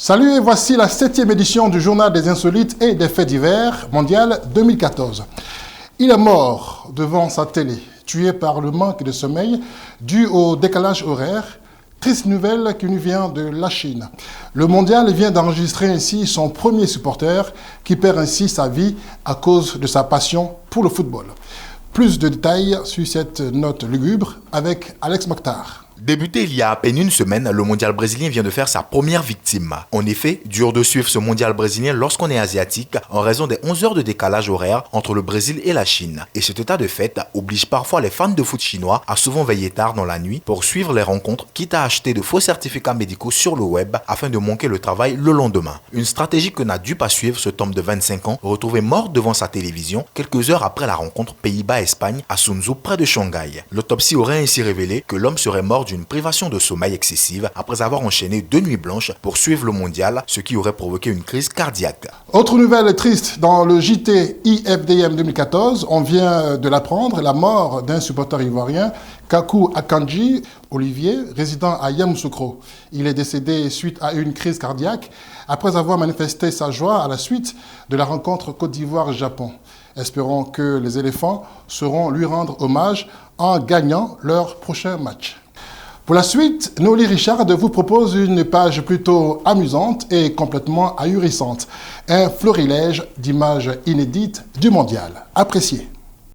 Salut et voici la 7e édition du Journal des Insolites et des Faits divers mondial 2014. Il est mort devant sa télé, tué par le manque de sommeil dû au décalage horaire. Triste nouvelle qui nous vient de la Chine. Le mondial vient d'enregistrer ainsi son premier supporter qui perd ainsi sa vie à cause de sa passion pour le football. Plus de détails sur cette note lugubre avec Alex Mokhtar. Débuté il y a à peine une semaine, le mondial brésilien vient de faire sa première victime. En effet, dur de suivre ce mondial brésilien lorsqu'on est asiatique en raison des 11 heures de décalage horaire entre le Brésil et la Chine. Et cet état de fait oblige parfois les fans de foot chinois à souvent veiller tard dans la nuit pour suivre les rencontres, quitte à acheter de faux certificats médicaux sur le web afin de manquer le travail le lendemain. Une stratégie que n'a dû pas suivre ce homme de 25 ans, retrouvé mort devant sa télévision quelques heures après la rencontre Pays-Bas-Espagne à Sun Zhou près de Shanghai. L'autopsie aurait ainsi révélé que l'homme serait mort d'une privation de sommeil excessive après avoir enchaîné 2 nuits blanches pour suivre le mondial, ce qui aurait provoqué une crise cardiaque. Autre nouvelle triste dans le JT IFDM 2014, on vient de l'apprendre, la mort d'un supporter ivoirien, Kakou Akanji Olivier, résident à Yamoussoukro. Il est décédé suite à une crise cardiaque après avoir manifesté sa joie à la suite de la rencontre Côte d'Ivoire-Japon. Espérons que les éléphants sauront lui rendre hommage en gagnant leur prochain match. Pour la suite, Noli Richard vous propose une page plutôt amusante et complètement ahurissante. Un florilège d'images inédites du mondial. Appréciez.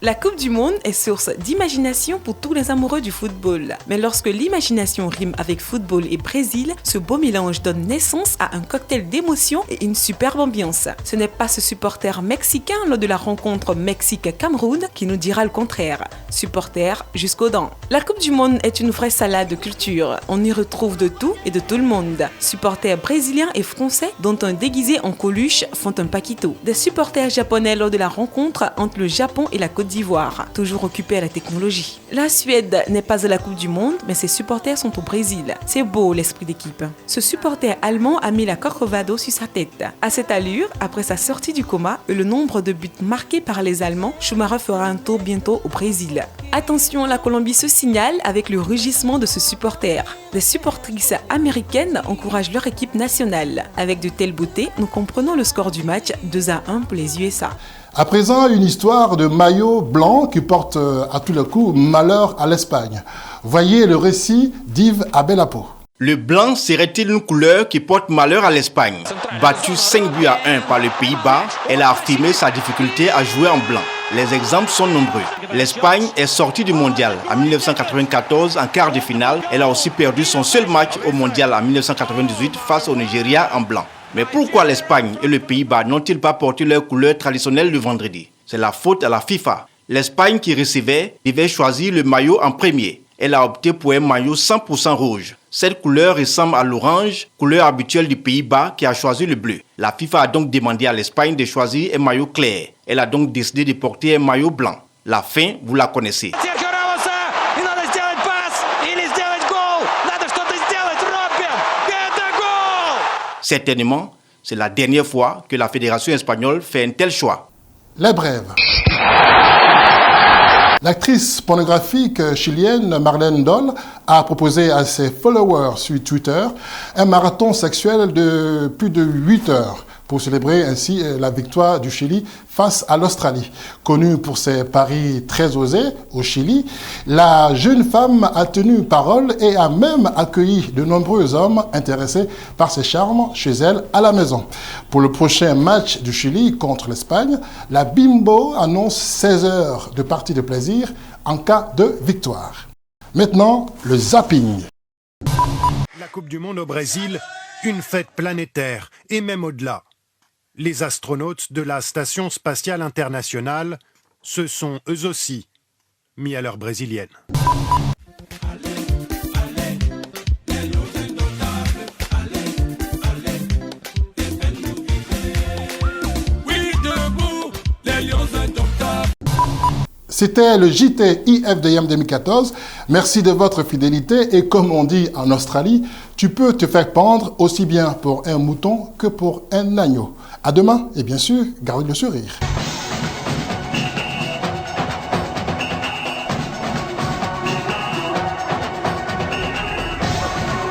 La Coupe du Monde est source d'imagination pour tous les amoureux du football. Mais lorsque l'imagination rime avec football et Brésil, ce beau mélange donne naissance à un cocktail d'émotions et une superbe ambiance. Ce n'est pas ce supporter mexicain lors de la rencontre Mexique-Cameroun qui nous dira le contraire. Supporter jusqu'aux dents. La Coupe du Monde est une vraie salade de culture. On y retrouve de tout et de tout le monde. Supporters brésiliens et français, dont un déguisé en Coluche, font un paquito. Des supporters japonais lors de la rencontre entre le Japon et la Côte d'Ivoire, toujours occupés à la technologie. La Suède n'est pas à la Coupe du Monde, mais ses supporters sont au Brésil. C'est beau l'esprit d'équipe. Ce supporter allemand a mis la Corcovado sur sa tête. À cette allure, après sa sortie du coma et le nombre de buts marqués par les Allemands, Schumacher fera un tour bientôt au Brésil. Attention, la Colombie se signale avec le rugissement de ce supporter. Des supportrices américaines encouragent leur équipe nationale. Avec de telles beautés, nous comprenons le score du match 2-1 pour les USA. À présent, une histoire de maillot blanc qui porte à tous les coups malheur à l'Espagne. Voyez le récit d'Yves Abelapo. Le blanc serait-il une couleur qui porte malheur à l'Espagne? Battue 5-1 par les Pays-Bas, elle a affirmé sa difficulté à jouer en blanc. Les exemples sont nombreux. L'Espagne est sortie du mondial en 1994 en quart de finale. Elle a aussi perdu son seul match au mondial en 1998 face au Nigeria en blanc. Mais pourquoi l'Espagne et le Pays-Bas n'ont-ils pas porté leur couleur traditionnelle le vendredi? C'est la faute à la FIFA. L'Espagne qui recevait devait choisir le maillot en premier. Elle a opté pour un maillot 100% rouge. Cette couleur ressemble à l'orange, couleur habituelle du Pays-Bas qui a choisi le bleu. La FIFA a donc demandé à l'Espagne de choisir un maillot clair. Elle a donc décidé de porter un maillot blanc. La fin, vous la connaissez. Certainement, c'est la dernière fois que la Fédération espagnole fait un tel choix. Les brèves. L'actrice pornographique chilienne Marlene Dole a proposé à ses followers sur Twitter un marathon sexuel de plus de 8 heures pour célébrer ainsi la victoire du Chili face à l'Australie. Connue pour ses paris très osés au Chili, la jeune femme a tenu parole et a même accueilli de nombreux hommes intéressés par ses charmes chez elle à la maison. Pour le prochain match du Chili contre l'Espagne, la Bimbo annonce 16 heures de partie de plaisir en cas de victoire. Maintenant, le zapping. La Coupe du Monde au Brésil, une fête planétaire et même au-delà. Les astronautes de la Station spatiale internationale se sont eux aussi mis à l'heure brésilienne. C'était le JT IFDM 2014. Merci de votre fidélité et comme on dit en Australie, tu peux te faire pendre aussi bien pour un mouton que pour un agneau. À demain et bien sûr, gardez le sourire.